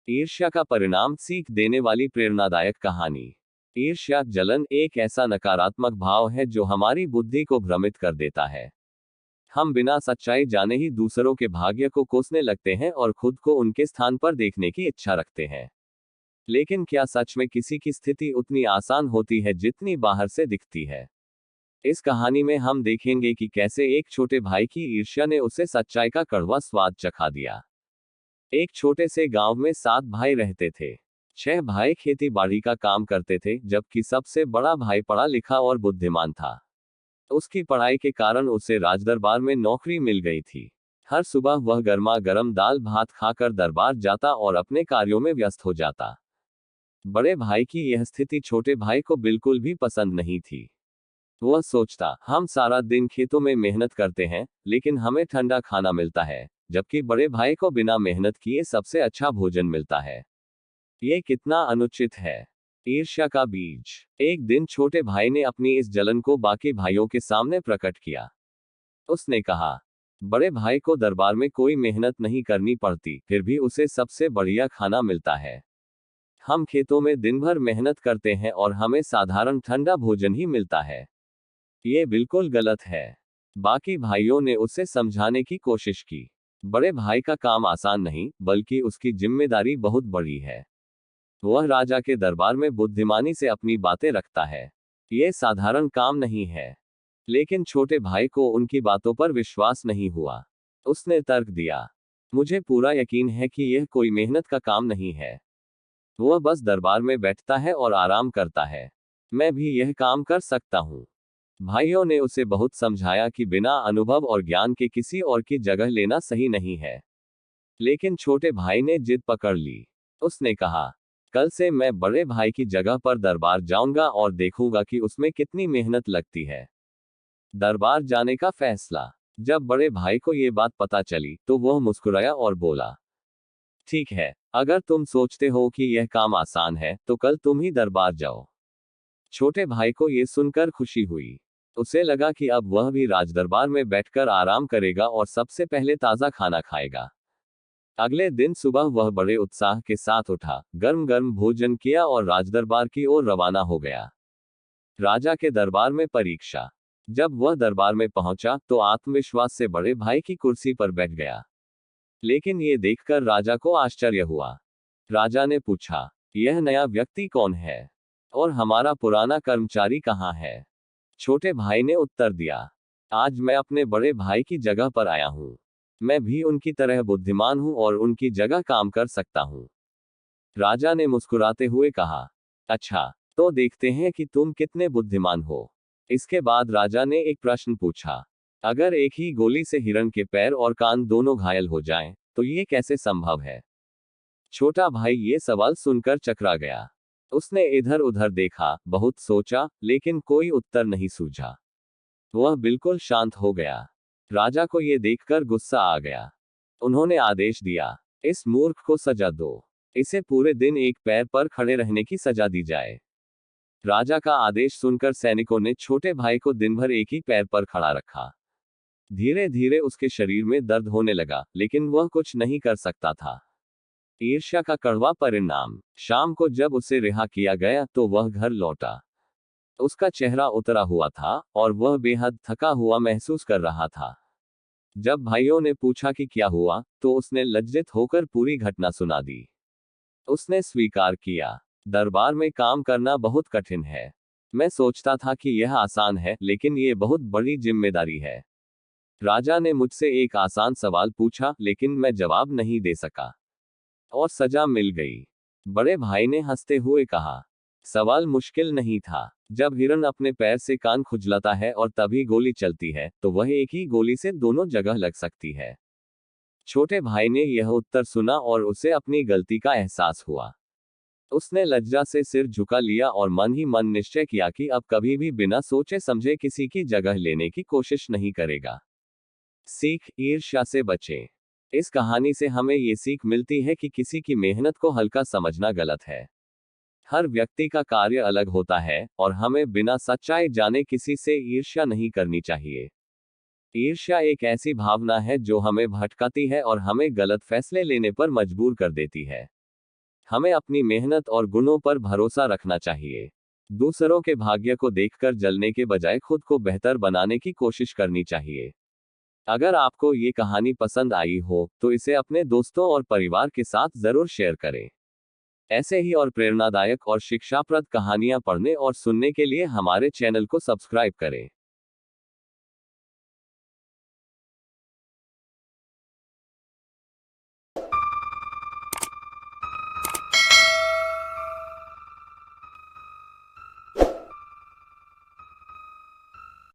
ईर्ष्या का परिणाम, सीख देने वाली प्रेरणादायक कहानी। ईर्ष्या, जलन एक ऐसा नकारात्मक भाव है जो हमारी बुद्धि को भ्रमित कर देता है। हम बिना सच्चाई जाने ही दूसरों के भाग्य को कोसने लगते हैं और खुद को उनके स्थान पर देखने की इच्छा रखते हैं। लेकिन क्या सच में किसी की स्थिति उतनी आसान होती है जितनी बाहर से दिखती है? इस कहानी में हम देखेंगे कि कैसे एक छोटे भाई की ईर्ष्या ने उसे सच्चाई का कड़वा स्वाद चखा दिया। एक छोटे से गांव में 7 भाई रहते थे। 6 भाई खेती बाड़ी का काम करते थे, जबकि सबसे बड़ा भाई पढ़ा लिखा और बुद्धिमान था। उसकी पढ़ाई के कारण उसे राजदरबार में नौकरी मिल गई थी। हर सुबह वह गर्मा गर्म दाल भात खाकर दरबार जाता और अपने कार्यों में व्यस्त हो जाता। बड़े भाई की यह स्थिति छोटे भाई को बिल्कुल भी पसंद नहीं थी। वह सोचता, हम सारा दिन खेतों में मेहनत करते हैं, लेकिन हमें ठंडा खाना मिलता है, जबकि बड़े भाई को बिना मेहनत किए सबसे अच्छा भोजन मिलता है। ये कितना अनुचित है। ईर्ष्या का बीज। एक दिन छोटे भाई ने अपनी इस जलन को बाकी भाइयों के सामने प्रकट किया। उसने कहा, बड़े भाई को दरबार में कोई मेहनत नहीं करनी पड़ती, फिर भी उसे सबसे बढ़िया खाना मिलता है। हम खेतों में दिन भर मेहनत करते हैं और हमें साधारण ठंडा भोजन ही मिलता है। ये बिल्कुल गलत है। बाकी भाइयों ने उसे समझाने की कोशिश की। बड़े भाई का काम आसान नहीं, बल्कि उसकी जिम्मेदारी बहुत बड़ी है। वह राजा के दरबार में बुद्धिमानी से अपनी बातें रखता है। ये साधारण काम नहीं है। लेकिन छोटे भाई को उनकी बातों पर विश्वास नहीं हुआ। उसने तर्क दिया, मुझे पूरा यकीन है कि यह कोई मेहनत का काम नहीं है। वह बस दरबार में बैठता है और आराम करता है। मैं भी यह काम कर सकता हूँ। भाइयों ने उसे बहुत समझाया कि बिना अनुभव और ज्ञान के किसी और की जगह लेना सही नहीं है। लेकिन छोटे भाई ने जिद पकड़ ली। उसने कहा, कल से मैं बड़े भाई की जगह पर दरबार जाऊंगा और देखूंगा कि उसमें कितनी मेहनत लगती है। दरबार जाने का फैसला। जब बड़े भाई को ये बात पता चली, तो वह मुस्कुराया और बोला, ठीक है, अगर तुम सोचते हो कि यह काम आसान है, तो कल तुम ही दरबार जाओ। छोटे भाई को ये सुनकर खुशी हुई। उसे लगा कि अब वह भी राजदरबार में बैठकर आराम करेगा और सबसे पहले ताज़ा खाना खाएगा। अगले दिन सुबह वह बड़े उत्साह के साथ उठा, गर्म गर्म भोजन किया और राजदरबार की ओर रवाना हो गया। राजा के दरबार में परीक्षा। जब वह दरबार में पहुंचा, तो आत्मविश्वास से बड़े भाई की कुर्सी पर बैठ गया। लेकिन ये देखकर राजा को आश्चर्य हुआ। राजा ने पूछा, यह नया व्यक्ति कौन है? और हमारा पुराना कर्मचारी कहाँ है? छोटे भाई ने उत्तर दिया, आज मैं अपने बड़े भाई की जगह पर आया हूँ। मैं भी उनकी तरह बुद्धिमान हूँ और उनकी जगह काम कर सकता हूँ। राजा ने मुस्कुराते हुए कहा, अच्छा, तो देखते हैं कि तुम कितने बुद्धिमान हो। इसके बाद राजा ने एक प्रश्न पूछा, अगर एक ही गोली से हिरण के पैर और कान दोनों घायल हो जाएं, तो ये कैसे संभव है? छोटा भाई ये सवाल सुनकर चकरा गया। उसने इधर उधर देखा, बहुत सोचा, लेकिन कोई उत्तर नहीं सूझा। वह बिल्कुल शांत हो गया। राजा को यह देखकर गुस्सा आ गया। उन्होंने आदेश दिया, इस मूर्ख को सजा दो। इसे पूरे दिन एक पैर पर खड़े रहने की सजा दी जाए। राजा का आदेश सुनकर सैनिकों ने छोटे भाई को दिन भर एक ही पैर पर खड़ा रखा। धीरे धीरे उसके शरीर में दर्द होने लगा, लेकिन वह कुछ नहीं कर सकता था। ईर्ष्या का कड़वा परिणाम। शाम को जब उसे रिहा किया गया, तो वह घर लौटा। उसका चेहरा उतरा हुआ था और वह बेहद थका हुआ महसूस कर रहा था। जब भाइयों ने पूछा कि क्या हुआ, तो उसने लज्जित होकर पूरी घटना सुना दी। उसने स्वीकार किया, दरबार में काम करना बहुत कठिन है। मैं सोचता था कि यह आसान है, लेकिन ये बहुत बड़ी जिम्मेदारी है। राजा ने मुझसे एक आसान सवाल पूछा, लेकिन मैं जवाब नहीं दे सका, और सजा मिल गई। बड़े भाई ने हंसते हुए कहा, सवाल मुश्किल नहीं था। जब हिरण अपने पैर से कान खुजलाता है और तभी गोली चलती है, तो वह एक ही गोली से दोनों जगह लग सकती है। छोटे भाई ने यह उत्तर सुना और उसे अपनी गलती का एहसास हुआ। उसने लज्जा से सिर झुका लिया और मन ही मन निश्चय किया कि अब कभी भी बिना सोचे समझे किसी की जगह लेने की कोशिश नहीं करेगा। सीख, ईर्ष्या से बचें। इस कहानी से हमें ये सीख मिलती है कि किसी की मेहनत को हल्का समझना गलत है। हर व्यक्ति का कार्य अलग होता है, और हमें बिना सच्चाई जाने किसी से ईर्ष्या नहीं करनी चाहिए। ईर्ष्या एक ऐसी भावना है जो हमें भटकाती है और हमें गलत फैसले लेने पर मजबूर कर देती है। हमें अपनी मेहनत और गुणों पर भरोसा रखना चाहिए। दूसरों के भाग्य को देखकर जलने के बजाय खुद को बेहतर बनाने की कोशिश करनी चाहिए। अगर आपको ये कहानी पसंद आई हो तो इसे अपने दोस्तों और परिवार के साथ जरूर शेयर करें। ऐसे ही और प्रेरणादायक और शिक्षाप्रद कहानियां पढ़ने और सुनने के लिए हमारे चैनल को सब्सक्राइब करें।